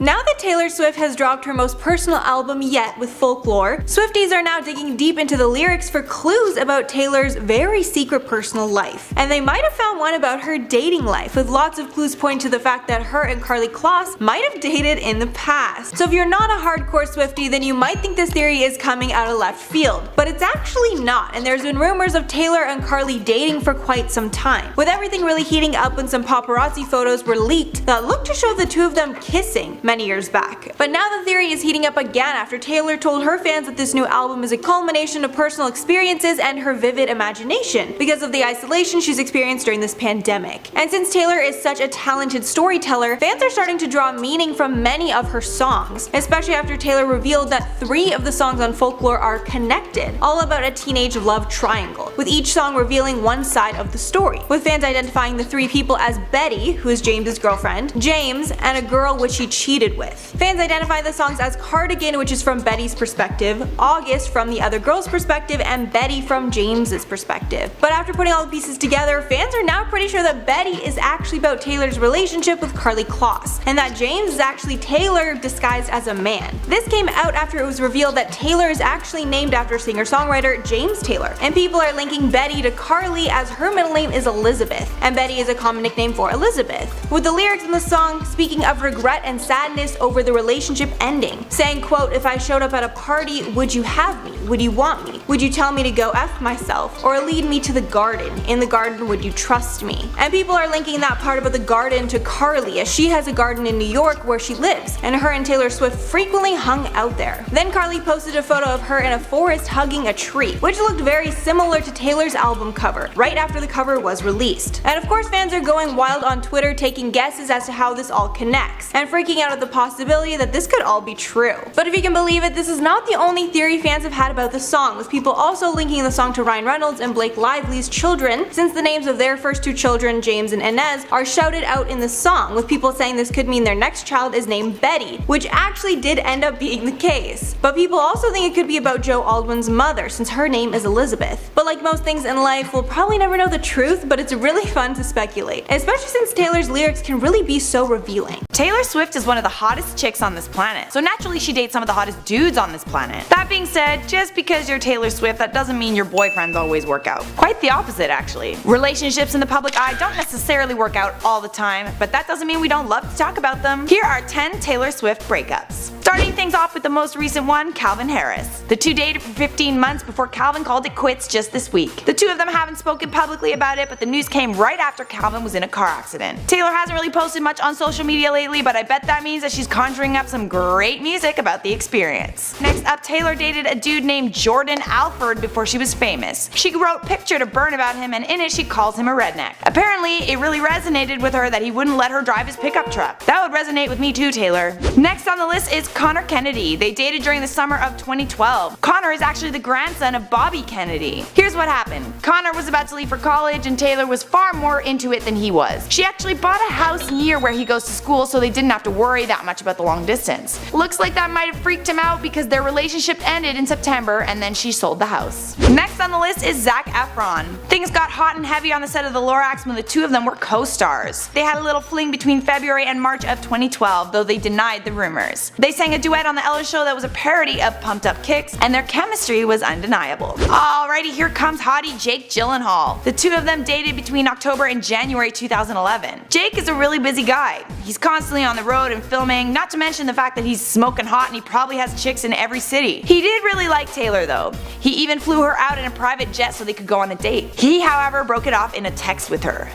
Now that Taylor Swift has dropped her most personal album yet with Folklore, Swifties are now digging deep into the lyrics for clues about Taylor's very secret personal life. And they might have found one about her dating life, with lots of clues pointing to the fact that her and Karlie Kloss might have dated in the past. So if you're not a hardcore Swiftie, then you might think this theory is coming out of left field. But it's actually not, and there's been rumors of Taylor and Karlie dating for quite some time, with everything really heating up when some paparazzi photos were leaked that looked to show the two of them kissing many years back. But now the theory is heating up again after Taylor told her fans that this new album is a culmination of personal experiences and her vivid imagination because of the isolation she's experienced during this pandemic. And since Taylor is such a talented storyteller, fans are starting to draw meaning from many of her songs, especially after Taylor revealed that 3 of the songs on Folklore are connected, all about a teenage love triangle, with each song revealing one side of the story, with fans identifying the 3 people as Betty, who is James's girlfriend, James, and a girl which he cheated with. Fans identify the songs as Cardigan, which is from Betty's perspective, August from the other girl's perspective, and Betty from James's perspective. But after putting all the pieces together, fans are now pretty sure that Betty is actually about Taylor's relationship with Karlie Kloss, and that James is actually Taylor disguised as a man. This came out after it was revealed that Taylor is actually named after singer-songwriter James Taylor, and people are linking Betty to Karlie as her middle name is Elizabeth, and Betty is a common nickname for Elizabeth, with the lyrics in the song speaking of regret and sadness over the relationship ending, saying, quote, "If I showed up at a party, would you have me? Would you want me? Would you tell me to go F myself? Or lead me to the garden? In the garden, would you trust me?" And people are linking that part about the garden to Karlie, as she has a garden in New York where she lives, and her and Taylor Swift frequently hung out there. Then Karlie posted a photo of her in a forest hugging a tree, which looked very similar to Taylor's album cover, right after the cover was released. And of course fans are going wild on Twitter taking guesses as to how this all connects, and freaking out at the possibility that this could all be true. But if you can believe it, this is not the only theory fans have had about the song, with people also linking the song to Ryan Reynolds and Blake Lively's children, since the names of their first 2 children, James and Inez, are shouted out in the song, with people saying this could mean their next child is named Betty, which actually did end up being the case. But people also think it could be about Joe Alwyn's mother, since her name is Elizabeth. But like most things in life, we'll probably never know the truth, but it's really fun to speculate, especially since Taylor's lyrics can really be so revealing. Taylor Swift is one of the hottest chicks on this planet, so naturally she dates some of the hottest dudes on this planet. That being said, just because you're Taylor Swift, that doesn't mean your boyfriends always work out. Quite the opposite, actually. Relationships in the public eye don't necessarily work out all the time, but that doesn't mean we don't love to talk about them. Here are 10 Taylor Swift breakups. Starting things off with the most recent one, Calvin Harris. The two dated for 15 months before Calvin called it quits just this week. The two of them haven't spoken publicly about it, but the news came right after Calvin was in a car accident. Taylor hasn't really posted much on social media lately, but I bet that means that she's conjuring up some great music about the experience. Next up, Taylor dated a dude named Jordan Alford before she was famous. She wrote Picture to Burn about him, and in it she calls him a redneck. Apparently, it really resonated with her that he wouldn't let her drive his pickup truck. That would resonate with me too, Taylor. Next on the list is Connor Kennedy. They dated during the summer of 2012. Connor is actually the grandson of Bobby Kennedy. Here's what happened. Connor was about to leave for college, and Taylor was far more into it than he was. She actually bought a house near where he goes to school, so they didn't have to worry that much about the long distance. Looks like that might have freaked him out because their relationship ended in September, and then she sold the house. Next on the list is Zac Efron. Things got hot and heavy on the set of The Lorax when the two of them were co-stars. They had a little fling between February and March of 2012, though they denied the rumors. They sang a duet on The Ellen Show that was a parody of Pumped Up Kicks, and their chemistry was undeniable. Alrighty, here comes hottie Jake Gyllenhaal. The two of them dated between October and January 2011. Jake is a really busy guy. He's constantly on the road and filming, not to mention the fact that he's smoking hot and he probably has chicks in every city. He did really like Taylor though. He even flew her out in a private jet so they could go on a date. He, however, broke it off in a text with her.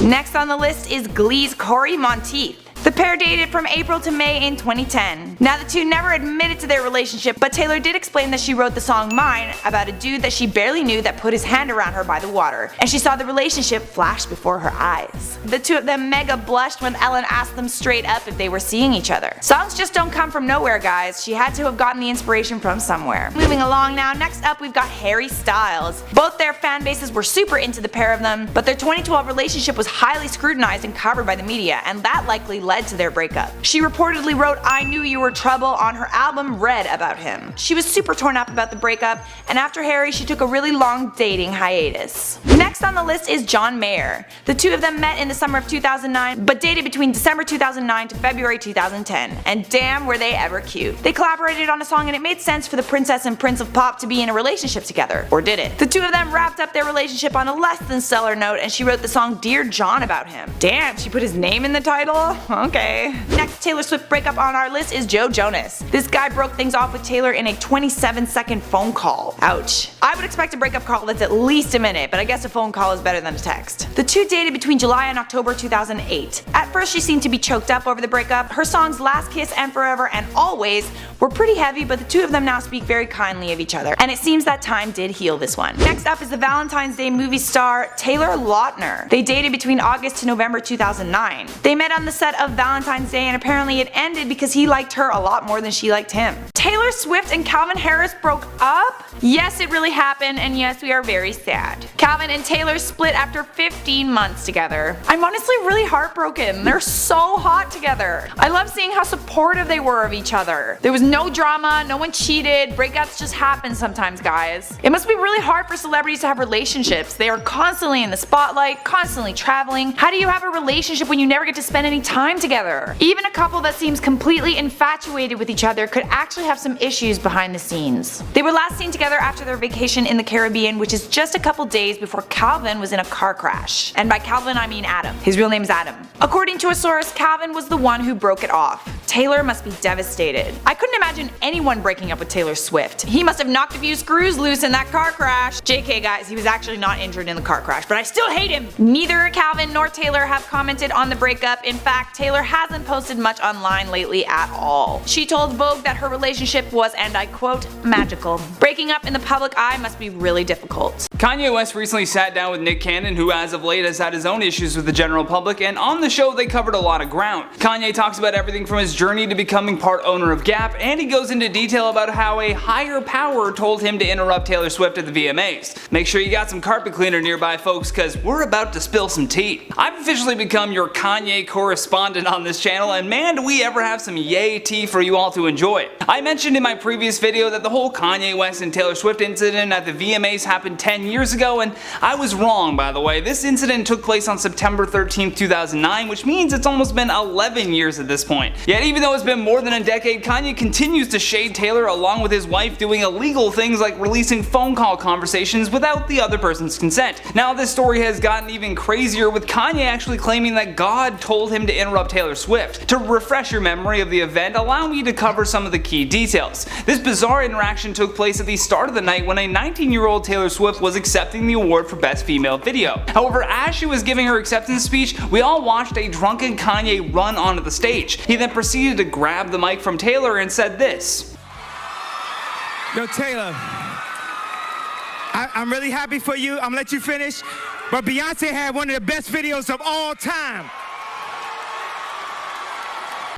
Next on the list is Glee's Corey Monteith. The pair dated from April to May in 2010. Now the two never admitted to their relationship, but Taylor did explain that she wrote the song Mine about a dude that she barely knew that put his hand around her by the water, and she saw the relationship flash before her eyes. The two of them mega blushed when Ellen asked them straight up if they were seeing each other. Songs just don't come from nowhere, guys. She had to have gotten the inspiration from somewhere. Moving along now, next up we've got Harry Styles. Both their fan bases were super into the pair of them, but their 2012 relationship was highly scrutinized and covered by the media, and that likely led to their breakup. She reportedly wrote I Knew You Were Trouble on her album Red about him. She was super torn up about the breakup, and after Harry she took a really long dating hiatus. Next on the list is John Mayer. The two of them met in the summer of 2009, but dated between December 2009 to February 2010, and damn were they ever cute. They collaborated on a song and it made sense for the princess and prince of pop to be in a relationship together. Or did it? The two of them wrapped up their relationship on a less than stellar note, and she wrote the song Dear John about him. Damn, she put his name in the title? Okay. Next Taylor Swift breakup on our list is Joe Jonas. This guy broke things off with Taylor in a 27-second phone call. Ouch. I would expect a breakup call that's at least a minute, but I guess a phone call is better than a text. The two dated between July and October 2008. At first she seemed to be choked up over the breakup. Her songs Last Kiss and Forever and Always were pretty heavy, but the two of them now speak very kindly of each other, and it seems that time did heal this one. Next up is the Valentine's Day movie star Taylor Lautner. They dated between August to November 2009. They met on the set of Valentine's Day, and apparently it ended because he liked her a lot more than she liked him. Taylor Swift and Calvin Harris broke up? Yes, it really happened, and yes, we are very sad. Calvin and Taylor split after 15 months together. I'm honestly really heartbroken. They're so hot together. I love seeing how supportive they were of each other. There was no drama, no one cheated, breakups just happen sometimes, guys. It must be really hard for celebrities to have relationships. They are constantly in the spotlight, constantly traveling. How do you have a relationship when you never get to spend any time together? Even a couple that seems completely infatuated with each other could actually have some issues behind the scenes. They were last seen together after their vacation in the Caribbean, which is just a couple days before Calvin was in a car crash. And by Calvin I mean Adam. His real name's Adam. According to a source, Calvin was the one who broke it off. Taylor must be devastated. I couldn't imagine anyone breaking up with Taylor Swift. He must have knocked a few screws loose in that car crash. JK guys, he was actually not injured in the car crash, but I still hate him. Neither Calvin nor Taylor have commented on the breakup. In fact, Taylor hasn't posted much online lately at all. She told Vogue that her relationship was, and I quote, magical. Breaking up in the public eye must be really difficult. Kanye West recently sat down with Nick Cannon, who as of late has had his own issues with the general public, and on the show they covered a lot of ground. Kanye talks about everything from his journey to becoming part owner of Gap, and he goes into detail about how a higher power told him to interrupt Taylor Swift at the VMAs. Make sure you got some carpet cleaner nearby, folks, cause we're about to spill some tea. I've officially become your Kanye correspondent on this channel, and man do we ever have some yay tea for you all to enjoy. I mentioned in my previous video that the whole Kanye West and Taylor Swift incident at the VMAs happened 10 years ago, and I was wrong, by the way. This incident took place on September 13th, 2009, which means it's almost been 11 years at this point. Yet even though it's been more than a decade, Kanye continues to shade Taylor along with his wife doing illegal things like releasing phone call conversations without the other person's consent. Now this story has gotten even crazier, with Kanye actually claiming that God told him to interrupt Taylor Swift. To refresh your memory of the event, allow me to cover some of the key details. This bizarre interaction took place at the start of the night when a 19-year-old Taylor Swift was accepting the award for Best Female Video. However, as she was giving her acceptance speech, we all watched a drunken Kanye run onto the stage. He then proceeded to grab the mic from Taylor and said this. Yo, Taylor, I'm really happy for you. I'm gonna let you finish, but Beyonce had one of the best videos of all time.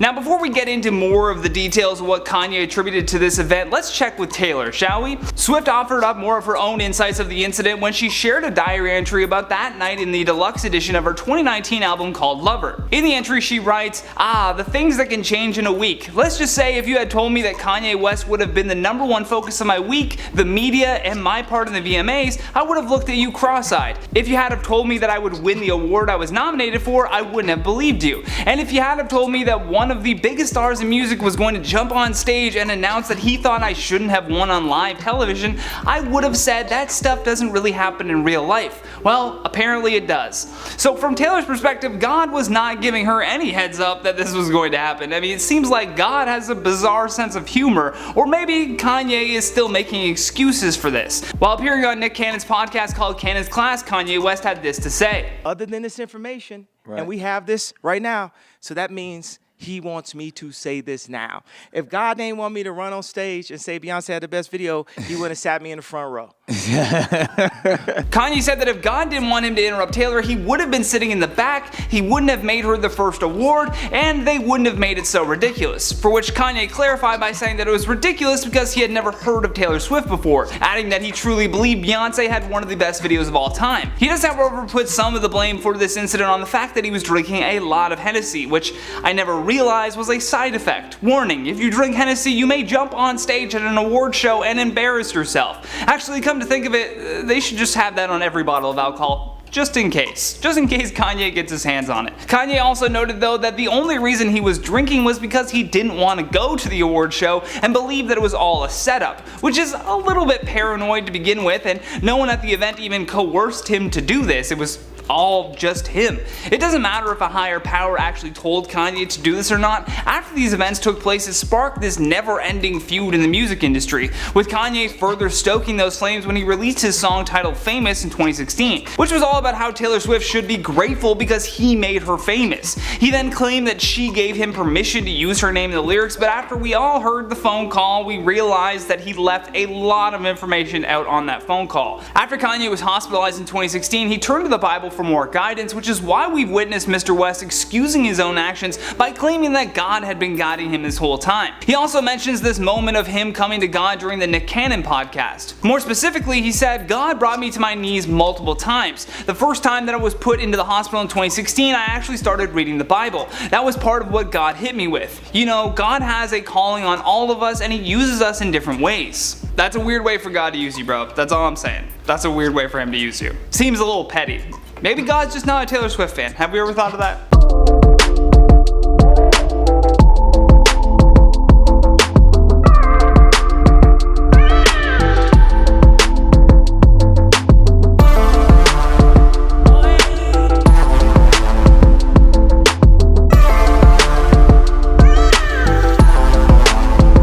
Now before we get into more of the details of what Kanye attributed to this event, let's check with Taylor, shall we? Swift offered up more of her own insights of the incident when she shared a diary entry about that night in the deluxe edition of her 2019 album called Lover. In the entry she writes, the things that can change in a week. Let's just say if you had told me that Kanye West would have been the #1 focus of my week, the media, and my part in the VMAs, I would have looked at you cross-eyed. If you had have told me that I would win the award I was nominated for, I wouldn't have believed you. And if you had have told me that one of the biggest stars in music was going to jump on stage and announce that he thought I shouldn't have won on live television, I would have said that stuff doesn't really happen in real life. Well, apparently it does. So from Taylor's perspective, God was not giving her any heads up that this was going to happen. I mean, it seems like God has a bizarre sense of humor, or maybe Kanye is still making excuses for this. While appearing on Nick Cannon's podcast called Cannon's Class, Kanye West had this to say. Other than this information, and we have this right now, so that means he wants me to say this now. If God didn't want me to run on stage and say Beyonce had the best video, he would have sat me in the front row. Kanye said that if God didn't want him to interrupt Taylor, he would have been sitting in the back, he wouldn't have made her the first award, and they wouldn't have made it so ridiculous. For which Kanye clarified by saying that it was ridiculous because he had never heard of Taylor Swift before, adding that he truly believed Beyonce had one of the best videos of all time. He does however put some of the blame for this incident on the fact that he was drinking a lot of Hennessy, which I never realized was a side effect. Warning, if you drink Hennessy, you may jump on stage at an award show and embarrass yourself. Actually, come come to think of it, they should just have that on every bottle of alcohol. Just in case Kanye gets his hands on it. Kanye also noted though that the only reason he was drinking was because he didn't want to go to the award show and believed that it was all a setup, which is a little bit paranoid to begin with, and no one at the event even coerced him to do this. It was all just him. It doesn't matter if a higher power actually told Kanye to do this or not. After these events took place, it sparked this never-ending feud in the music industry, with Kanye further stoking those flames when he released his song titled Famous in 2016, which was all about how Taylor Swift should be grateful because he made her famous. He then claimed that she gave him permission to use her name in the lyrics, but after we all heard the phone call, we realized that he left a lot of information out on that phone call. After Kanye was hospitalized in 2016, he turned to the Bible for more guidance, which is why we've witnessed Mr. West excusing his own actions by claiming that God had been guiding him this whole time. He also mentions this moment of him coming to God during the Nick Cannon podcast. More specifically, he said, "God brought me to my knees multiple times. The first time that I was put into the hospital in 2016, I actually started reading the Bible. That was part of what God hit me with. You know, God has a calling on all of us and he uses us in different ways." That's a weird way for God to use you, bro. That's all I'm saying. That's a weird way for him to use you. Seems a little petty. Maybe God's just not a Taylor Swift fan. Have we ever thought of that?